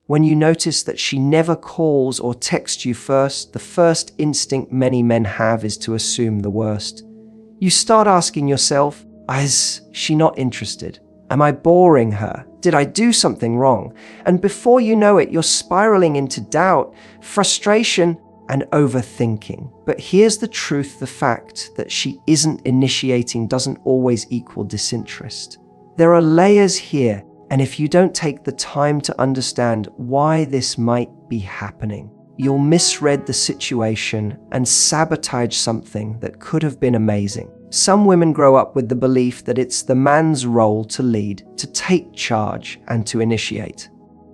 When you notice that she never calls or texts you first, the first instinct many men have is to assume the worst. You start asking yourself, is she not interested? Am I boring her? Did I do something wrong? And before you know it, you're spiraling into doubt, frustration, and overthinking. But here's the truth, the fact that she isn't initiating doesn't always equal disinterest. There are layers here, and if you don't take the time to understand why this might be happening, you'll misread the situation and sabotage something that could have been amazing. Some women grow up with the belief that it's the man's role to lead, to take charge, and to initiate.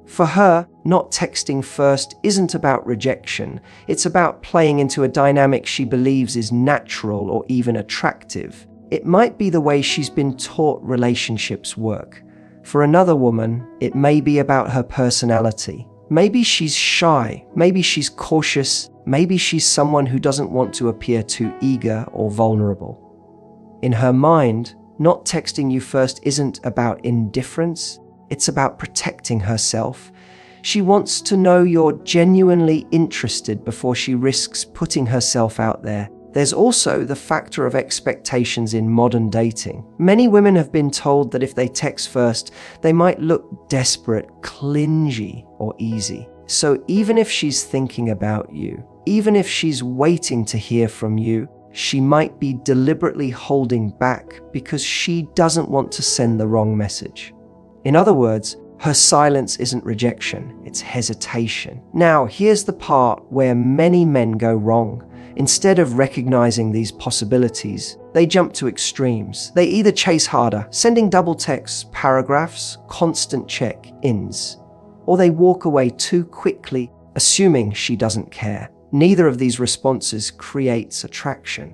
For her, not texting first isn't about rejection. It's about playing into a dynamic she believes is natural or even attractive. It might be the way she's been taught relationships work. For another woman, it may be about her personality. Maybe she's shy, maybe she's cautious, maybe she's someone who doesn't want to appear too eager or vulnerable. In her mind, not texting you first isn't about indifference, it's about protecting herself. She wants to know you're genuinely interested before she risks putting herself out there. There's also the factor of expectations in modern dating. Many women have been told that if they text first, they might look desperate, clingy, or easy. So even if she's thinking about you, even if she's waiting to hear from you, she might be deliberately holding back because she doesn't want to send the wrong message. In other words, her silence isn't rejection, it's hesitation. Now, here's the part where many men go wrong. Instead of recognizing these possibilities, they jump to extremes. They either chase harder, sending double texts, paragraphs, constant check-ins, or they walk away too quickly, assuming she doesn't care. Neither of these responses creates attraction.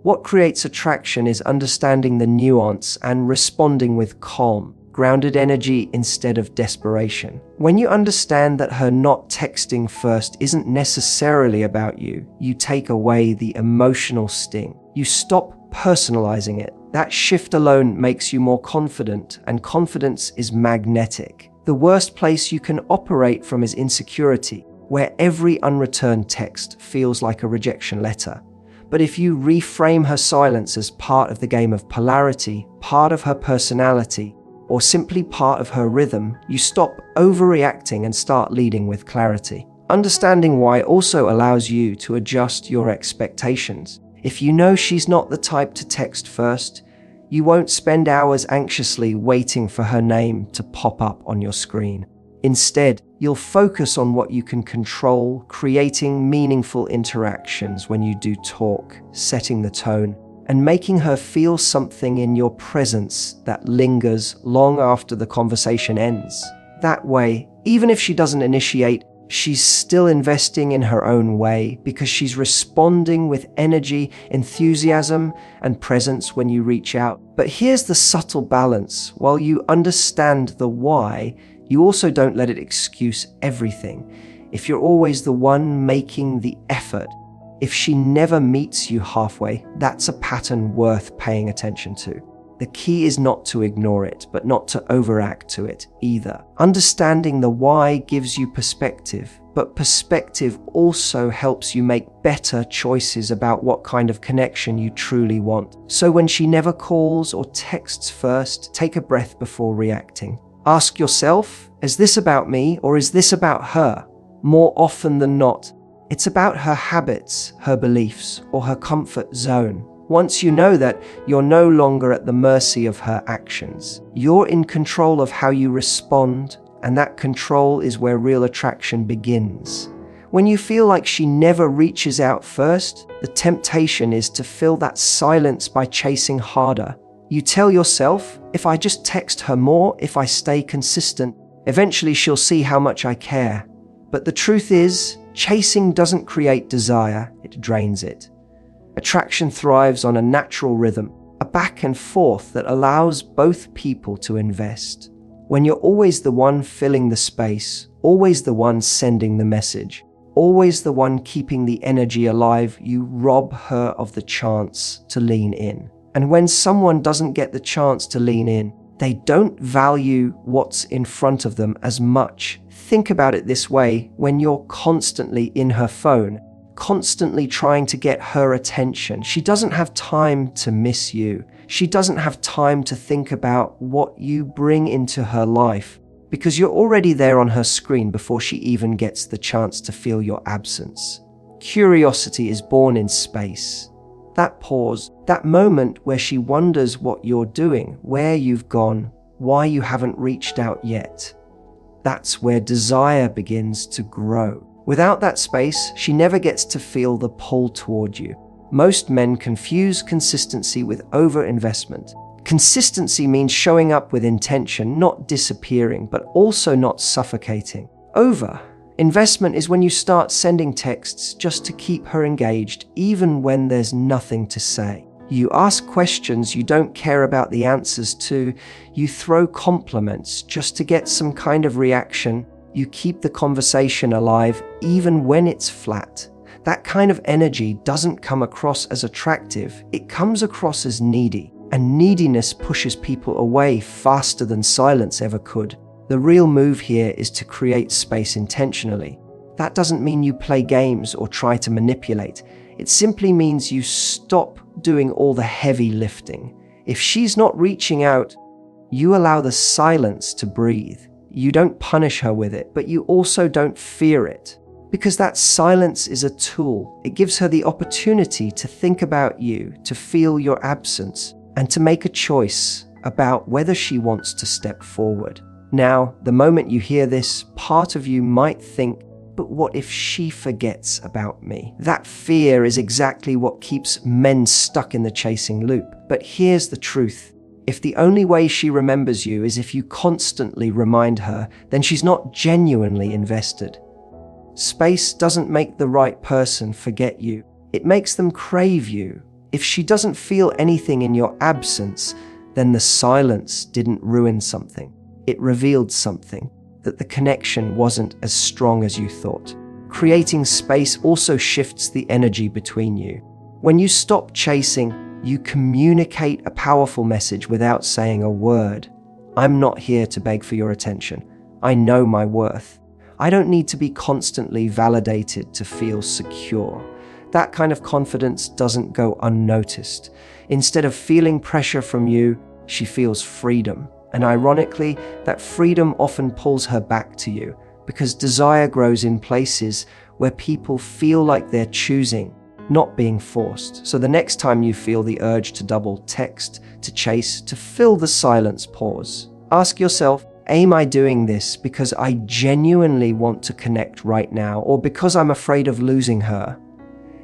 What creates attraction is understanding the nuance and responding with calm, grounded energy instead of desperation. When you understand that her not texting first isn't necessarily about you, you take away the emotional sting. You stop personalizing it. That shift alone makes you more confident, and confidence is magnetic. The worst place you can operate from is insecurity, where every unreturned text feels like a rejection letter. But if you reframe her silence as part of the game of polarity, part of her personality, or simply part of her rhythm, you stop overreacting and start leading with clarity. Understanding why also allows you to adjust your expectations. If you know she's not the type to text first, you won't spend hours anxiously waiting for her name to pop up on your screen. Instead, you'll focus on what you can control, creating meaningful interactions when you do talk, setting the tone, and making her feel something in your presence that lingers long after the conversation ends. That way, even if she doesn't initiate, she's still investing in her own way because she's responding with energy, enthusiasm, and presence when you reach out. But here's the subtle balance. While you understand the why, you also don't let it excuse everything. If you're always the one making the effort, if she never meets you halfway, that's a pattern worth paying attention to. The key is not to ignore it, but not to overact to it either. Understanding the why gives you perspective, but perspective also helps you make better choices about what kind of connection you truly want. So when she never calls or texts first, take a breath before reacting. Ask yourself, is this about me or is this about her? More often than not, it's about her habits, her beliefs, or her comfort zone. Once you know that, you're no longer at the mercy of her actions. You're in control of how you respond, and that control is where real attraction begins. When you feel like she never reaches out first, the temptation is to fill that silence by chasing harder. You tell yourself, if I just text her more, if I stay consistent, eventually she'll see how much I care. But the truth is, chasing doesn't create desire, it drains it. Attraction thrives on a natural rhythm, a back and forth that allows both people to invest. When you're always the one filling the space, always the one sending the message, always the one keeping the energy alive, you rob her of the chance to lean in. And when someone doesn't get the chance to lean in, They don't value what's in front of them as much. Think about it this way: when you're constantly in her phone, constantly trying to get her attention, she doesn't have time to miss you. She doesn't have time to think about what you bring into her life, because you're already there on her screen before she even gets the chance to feel your absence. Curiosity is born in space. That pause, that moment where she wonders what you're doing, where you've gone, why you haven't reached out yet. That's where desire begins to grow. Without that space, she never gets to feel the pull toward you. Most men confuse consistency with overinvestment. Consistency means showing up with intention, not disappearing, but also not suffocating. Investment is when you start sending texts just to keep her engaged, even when there's nothing to say. You ask questions you don't care about the answers to. You throw compliments just to get some kind of reaction. You keep the conversation alive, even when it's flat. That kind of energy doesn't come across as attractive. It comes across as needy. And neediness pushes people away faster than silence ever could. The real move here is to create space intentionally. That doesn't mean you play games or try to manipulate. It simply means you stop doing all the heavy lifting. If she's not reaching out, you allow the silence to breathe. You don't punish her with it, but you also don't fear it. Because that silence is a tool. It gives her the opportunity to think about you, to feel your absence, and to make a choice about whether she wants to step forward. Now, the moment you hear this, part of you might think, but what if she forgets about me? That fear is exactly what keeps men stuck in the chasing loop. But here's the truth. If the only way she remembers you is if you constantly remind her, then she's not genuinely invested. Space doesn't make the right person forget you. It makes them crave you. If she doesn't feel anything in your absence, then the silence didn't ruin something. It revealed something, that the connection wasn't as strong as you thought. Creating space also shifts the energy between you. When you stop chasing, you communicate a powerful message without saying a word. I'm not here to beg for your attention. I know my worth. I don't need to be constantly validated to feel secure. That kind of confidence doesn't go unnoticed. Instead of feeling pressure from you, she feels freedom. And ironically, that freedom often pulls her back to you, because desire grows in places where people feel like they're choosing, not being forced. So the next time you feel the urge to double text, to chase, to fill the silence, pause. Ask yourself, am I doing this because I genuinely want to connect right now, or because I'm afraid of losing her?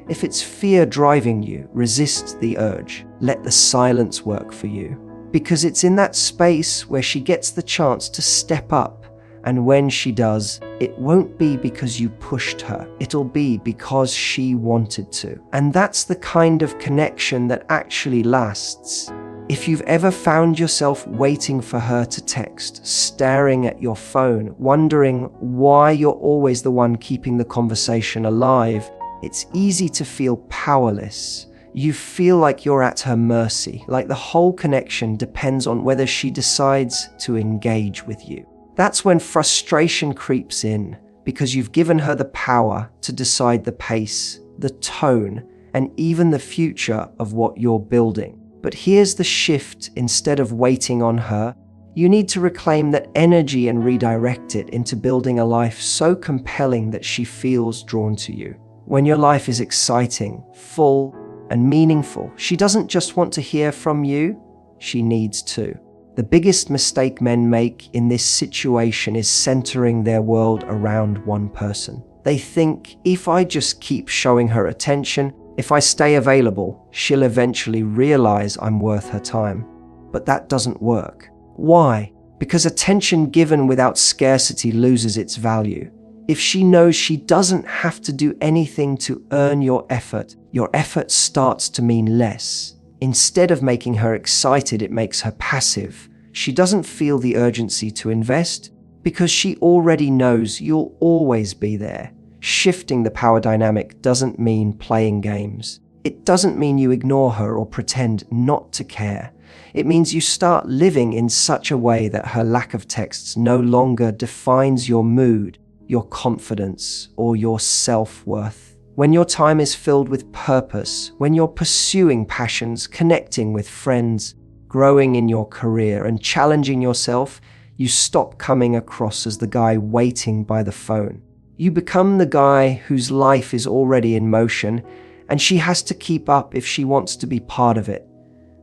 If it's fear driving you, resist the urge. Let the silence work for you. Because it's in that space where she gets the chance to step up. And when she does, it won't be because you pushed her. It'll be because she wanted to. And that's the kind of connection that actually lasts. If you've ever found yourself waiting for her to text, staring at your phone, wondering why you're always the one keeping the conversation alive, it's easy to feel powerless. You feel like you're at her mercy, like the whole connection depends on whether she decides to engage with you. That's when frustration creeps in, because you've given her the power to decide the pace, the tone, and even the future of what you're building. But here's the shift: instead of waiting on her, you need to reclaim that energy and redirect it into building a life so compelling that she feels drawn to you. When your life is exciting, full, and meaningful, she doesn't just want to hear from you, she needs to. The biggest mistake men make in this situation is centering their world around one person. They think, if I just keep showing her attention, if I stay available, she'll eventually realize I'm worth her time. But that doesn't work. Why? Because attention given without scarcity loses its value. If she knows she doesn't have to do anything to earn your effort starts to mean less. Instead of making her excited, it makes her passive. She doesn't feel the urgency to invest because she already knows you'll always be there. Shifting the power dynamic doesn't mean playing games. It doesn't mean you ignore her or pretend not to care. It means you start living in such a way that her lack of texts no longer defines your mood, your confidence, or your self-worth. When your time is filled with purpose, when you're pursuing passions, connecting with friends, growing in your career, and challenging yourself, you stop coming across as the guy waiting by the phone. You become the guy whose life is already in motion, and she has to keep up if she wants to be part of it.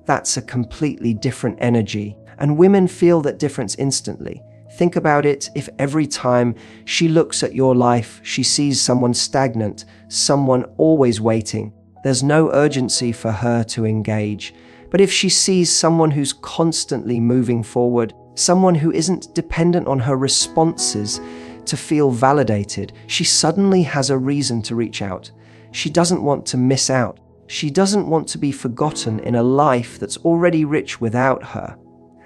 That's a completely different energy, and women feel that difference instantly. Think about it: if every time she looks at your life, she sees someone stagnant, someone always waiting, there's no urgency for her to engage. But if she sees someone who's constantly moving forward, someone who isn't dependent on her responses to feel validated, she suddenly has a reason to reach out. She doesn't want to miss out. She doesn't want to be forgotten in a life that's already rich without her.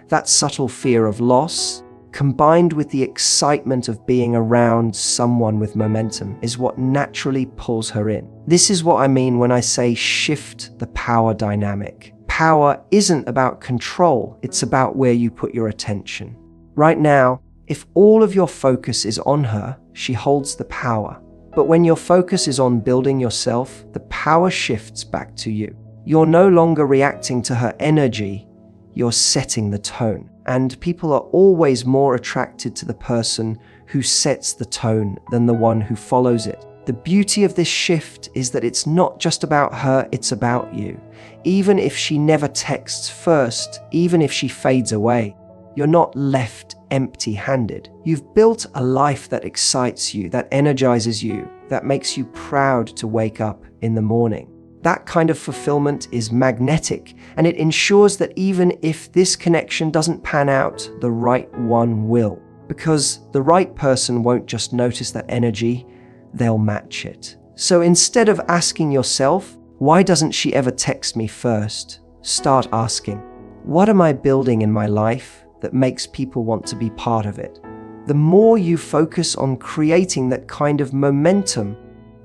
That subtle fear of loss, combined with the excitement of being around someone with momentum, is what naturally pulls her in. This is what I mean when I say shift the power dynamic. Power isn't about control, it's about where you put your attention. Right now, if all of your focus is on her, she holds the power. But when your focus is on building yourself, the power shifts back to you. You're no longer reacting to her energy, you're setting the tone. And people are always more attracted to the person who sets the tone than the one who follows it. The beauty of this shift is that it's not just about her, it's about you. Even if she never texts first, even if she fades away, you're not left empty-handed. You've built a life that excites you, that energizes you, that makes you proud to wake up in the morning. That kind of fulfillment is magnetic, and it ensures that even if this connection doesn't pan out, the right one will. Because the right person won't just notice that energy, they'll match it. So instead of asking yourself, why doesn't she ever text me first? Start asking, what am I building in my life that makes people want to be part of it? The more you focus on creating that kind of momentum,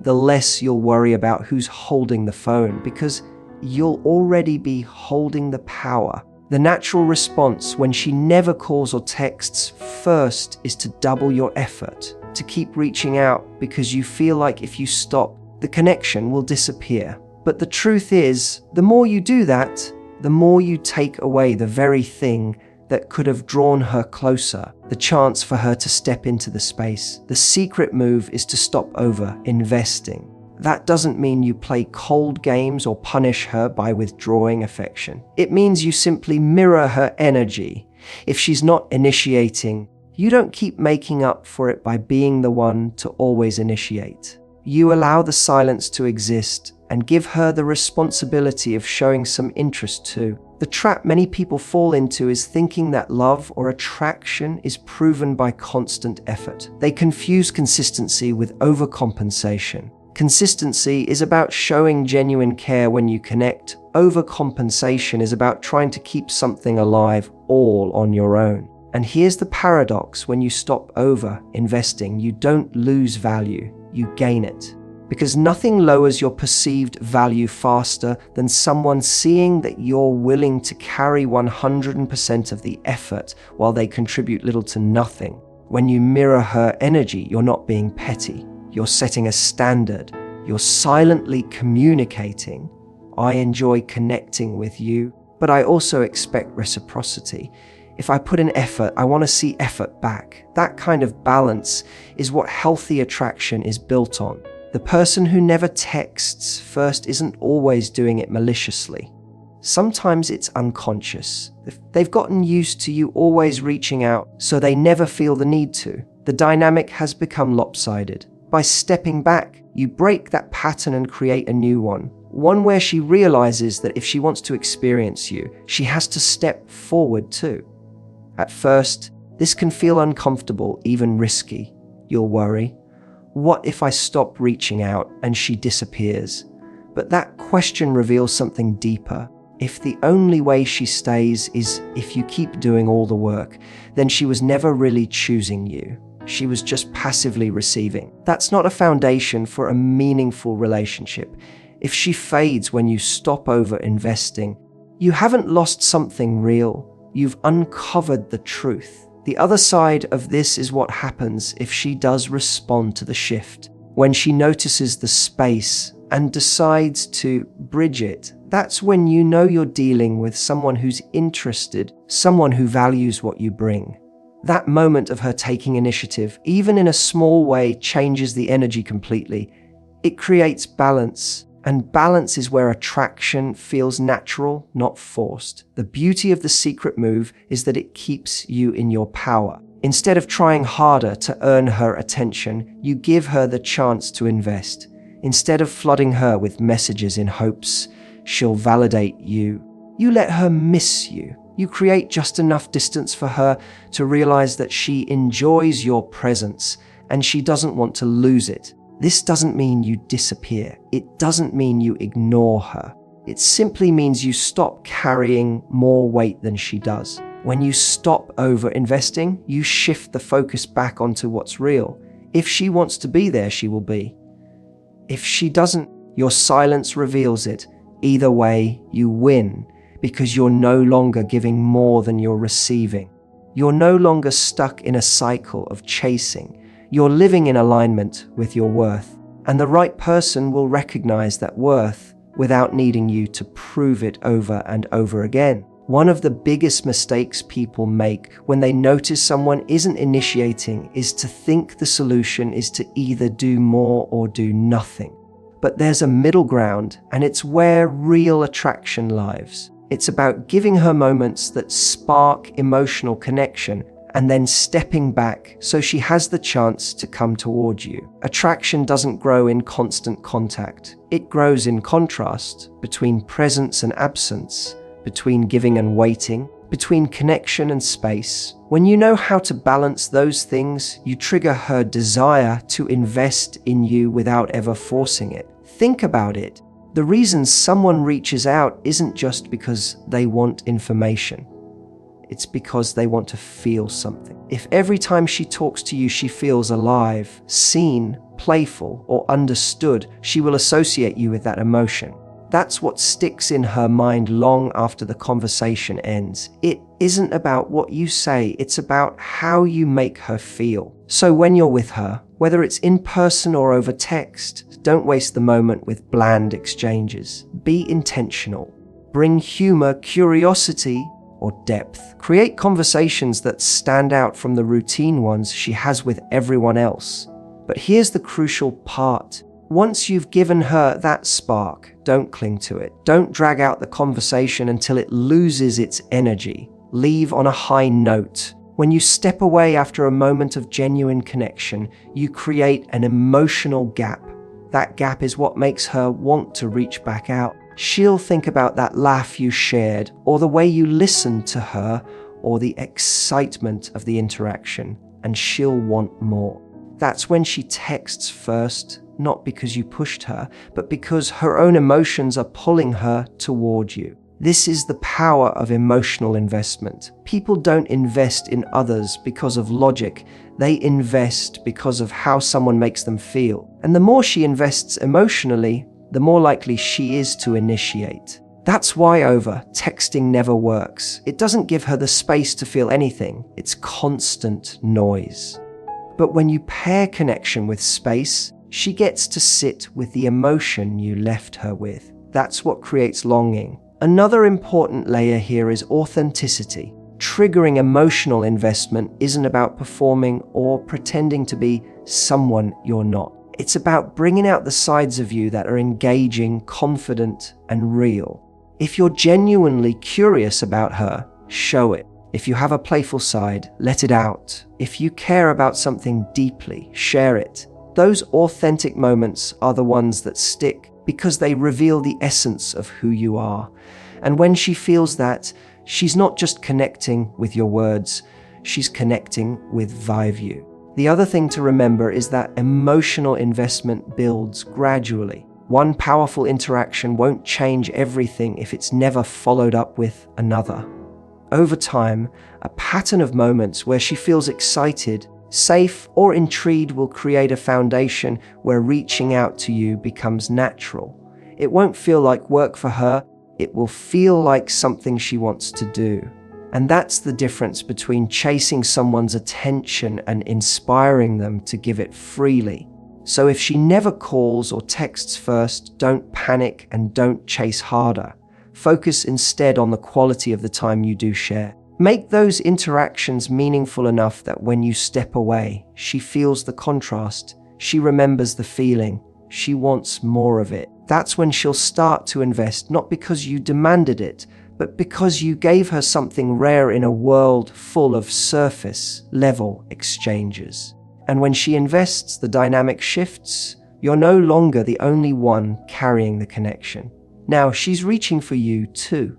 the less you'll worry about who's holding the phone, because you'll already be holding the power. The natural response when she never calls or texts first is to double your effort, to keep reaching out, because you feel like if you stop, the connection will disappear. But the truth is, the more you do that, the more you take away the very thing that could have drawn her closer, the chance for her to step into the space. The secret move is to stop over-investing. That doesn't mean you play cold games or punish her by withdrawing affection. It means you simply mirror her energy. If she's not initiating, you don't keep making up for it by being the one to always initiate. You allow the silence to exist and give her the responsibility of showing some interest too. The trap many people fall into is thinking that love or attraction is proven by constant effort. They confuse consistency with overcompensation. Consistency is about showing genuine care when you connect. Overcompensation is about trying to keep something alive all on your own. And here's the paradox: when you stop over-investing, you don't lose value, you gain it. Because nothing lowers your perceived value faster than someone seeing that you're willing to carry 100% of the effort while they contribute little to nothing. When you mirror her energy, you're not being petty. You're setting a standard. You're silently communicating. I enjoy connecting with you, but I also expect reciprocity. If I put in effort, I want to see effort back. That kind of balance is what healthy attraction is built on. The person who never texts first isn't always doing it maliciously. Sometimes it's unconscious. They've gotten used to you always reaching out, so they never feel the need to. The dynamic has become lopsided. By stepping back, you break that pattern and create a new one. One where she realizes that if she wants to experience you, she has to step forward too. At first, this can feel uncomfortable, even risky. You'll worry, what if I stop reaching out and she disappears? But that question reveals something deeper. If the only way she stays is if you keep doing all the work, then she was never really choosing you. She was just passively receiving. That's not a foundation for a meaningful relationship. If she fades when you stop over-investing, You haven't lost something real. You've uncovered the truth. The other side of this is what happens if she does respond to the shift. When she notices the space and decides to bridge it, that's when you know you're dealing with someone who's interested, someone who values what you bring. That moment of her taking initiative, even in a small way, changes the energy completely. It creates balance, and balance is where attraction feels natural, not forced. The beauty of the secret move is that it keeps you in your power. Instead of trying harder to earn her attention, you give her the chance to invest. Instead of flooding her with messages in hopes she'll validate you, you let her miss you. You create just enough distance for her to realize that she enjoys your presence and she doesn't want to lose it. This doesn't mean you disappear. It doesn't mean you ignore her. It simply means you stop carrying more weight than she does. When you stop over-investing, you shift the focus back onto what's real. If she wants to be there, she will be. If she doesn't, your silence reveals it. Either way, you win, because you're no longer giving more than you're receiving. You're no longer stuck in a cycle of chasing. You're living in alignment with your worth, and the right person will recognize that worth without needing you to prove it over and over again. One of the biggest mistakes people make when they notice someone isn't initiating is to think the solution is to either do more or do nothing. But there's a middle ground, and it's where real attraction lives. It's about giving her moments that spark emotional connection and then stepping back so she has the chance to come toward you. Attraction doesn't grow in constant contact. It grows in contrast, between presence and absence, between giving and waiting, between connection and space. When you know how to balance those things, you trigger her desire to invest in you without ever forcing it. Think about it. The reason someone reaches out isn't just because they want information. It's because they want to feel something. If every time she talks to you she feels alive, seen, playful, or understood, she will associate you with that emotion. That's what sticks in her mind long after the conversation ends. It isn't about what you say, it's about how you make her feel. So when you're with her, whether it's in person or over text, don't waste the moment with bland exchanges. Be intentional. Bring humor, curiosity, or depth. Create conversations that stand out from the routine ones she has with everyone else. But here's the crucial part. Once you've given her that spark, don't cling to it. Don't drag out the conversation until it loses its energy. Leave on a high note. When you step away after a moment of genuine connection, you create an emotional gap. That gap is what makes her want to reach back out. She'll think about that laugh you shared, or the way you listened to her, or the excitement of the interaction, and she'll want more. That's when she texts first, not because you pushed her, but because her own emotions are pulling her toward you. This is the power of emotional investment. People don't invest in others because of logic. They invest because of how someone makes them feel. And the more she invests emotionally, the more likely she is to initiate. That's why texting never works. It doesn't give her the space to feel anything. It's constant noise. But when you pair connection with space, she gets to sit with the emotion you left her with. That's what creates longing. Another important layer here is authenticity. Triggering emotional investment isn't about performing or pretending to be someone you're not. It's about bringing out the sides of you that are engaging, confident, and real. If you're genuinely curious about her, show it. If you have a playful side, let it out. If you care about something deeply, share it. Those authentic moments are the ones that stick because they reveal the essence of who you are. And when she feels that, she's not just connecting with your words, she's connecting with value. The other thing to remember is that emotional investment builds gradually. One powerful interaction won't change everything if it's never followed up with another. Over time, a pattern of moments where she feels excited, safe, or intrigued will create a foundation where reaching out to you becomes natural. It won't feel like work for her, It will feel like something she wants to do. And that's the difference between chasing someone's attention and inspiring them to give it freely. So if she never calls or texts first, don't panic and don't chase harder. Focus instead on the quality of the time you do share. Make those interactions meaningful enough that when you step away, she feels the contrast. She remembers the feeling. She wants more of it. That's when she'll start to invest, not because you demanded it, but because you gave her something rare in a world full of surface-level exchanges. And when she invests, the dynamic shifts. You're no longer the only one carrying the connection. Now, she's reaching for you too.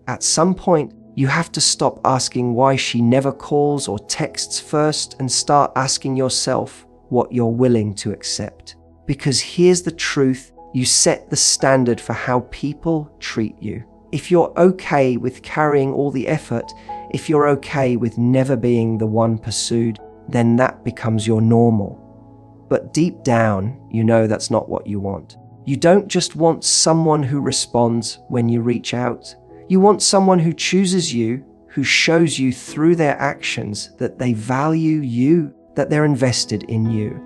At some point, you have to stop asking why she never calls or texts first and start asking yourself what you're willing to accept. Because here's the truth, you set the standard for how people treat you. If you're okay with carrying all the effort, if you're okay with never being the one pursued, then that becomes your normal. But deep down, you know that's not what you want. You don't just want someone who responds when you reach out. You want someone who chooses you, who shows you through their actions that they value you, that they're invested in you.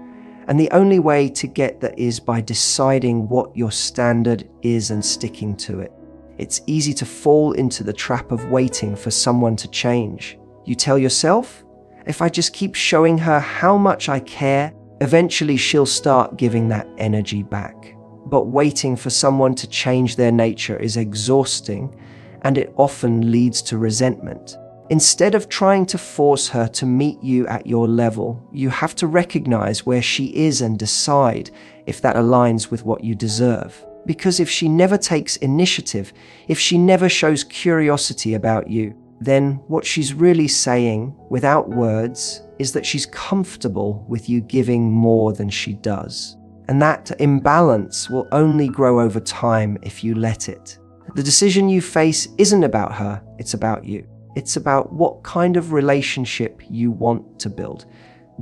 And the only way to get that is by deciding what your standard is and sticking to it. It's easy to fall into the trap of waiting for someone to change. You tell yourself, if I just keep showing her how much I care, eventually she'll start giving that energy back. But waiting for someone to change their nature is exhausting, and it often leads to resentment. Instead of trying to force her to meet you at your level, you have to recognize where she is and decide if that aligns with what you deserve. Because if she never takes initiative, if she never shows curiosity about you, then what she's really saying, without words, is that she's comfortable with you giving more than she does. And that imbalance will only grow over time if you let it. The decision you face isn't about her, it's about you. It's about what kind of relationship you want to build.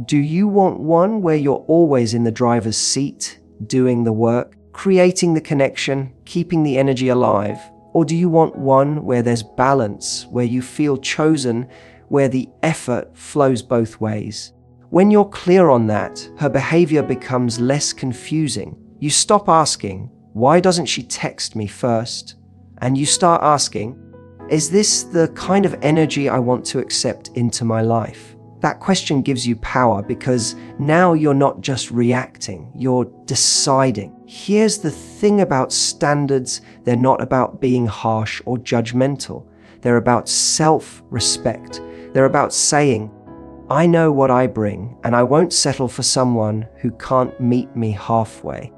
Do you want one where you're always in the driver's seat, doing the work, creating the connection, keeping the energy alive? Or do you want one where there's balance, where you feel chosen, where the effort flows both ways? When you're clear on that, her behavior becomes less confusing. You stop asking, why doesn't she text me first? And you start asking, is this the kind of energy I want to accept into my life? That question gives you power because now you're not just reacting, you're deciding. Here's the thing about standards, they're not about being harsh or judgmental. They're about self-respect. They're about saying, I know what I bring and I won't settle for someone who can't meet me halfway.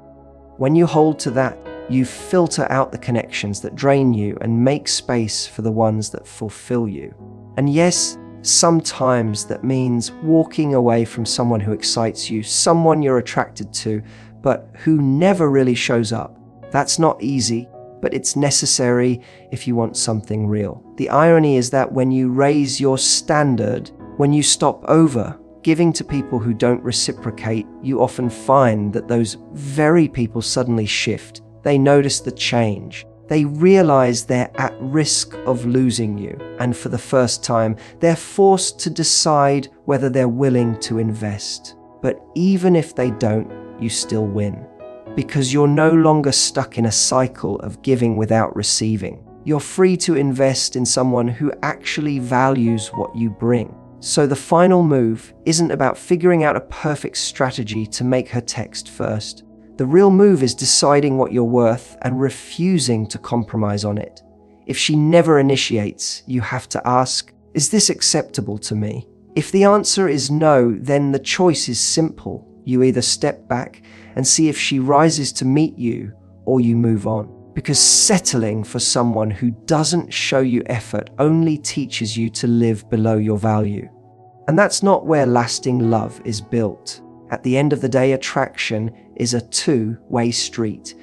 When you hold to that, you filter out the connections that drain you and make space for the ones that fulfill you. And yes, sometimes that means walking away from someone who excites you, someone you're attracted to, but who never really shows up. That's not easy, but it's necessary if you want something real. The irony is that when you raise your standard, when you stop over giving to people who don't reciprocate, you often find that those very people suddenly shift. They notice the change. They realize they're at risk of losing you. And for the first time, they're forced to decide whether they're willing to invest. But even if they don't, you still win. Because you're no longer stuck in a cycle of giving without receiving. You're free to invest in someone who actually values what you bring. So the final move isn't about figuring out a perfect strategy to make her text first. The real move is deciding what you're worth and refusing to compromise on it. If she never initiates, you have to ask, is this acceptable to me? If the answer is no, then the choice is simple. You either step back and see if she rises to meet you, or you move on. Because settling for someone who doesn't show you effort only teaches you to live below your value. And that's not where lasting love is built. At the end of the day, attraction is a two-way street.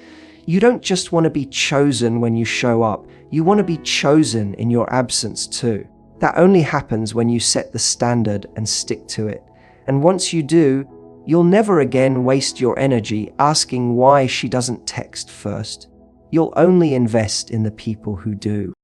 You don't just want to be chosen when you show up, you want to be chosen in your absence too. That only happens when you set the standard and stick to it. And once you do, you'll never again waste your energy asking why she doesn't text first. you'll only invest in the people who do.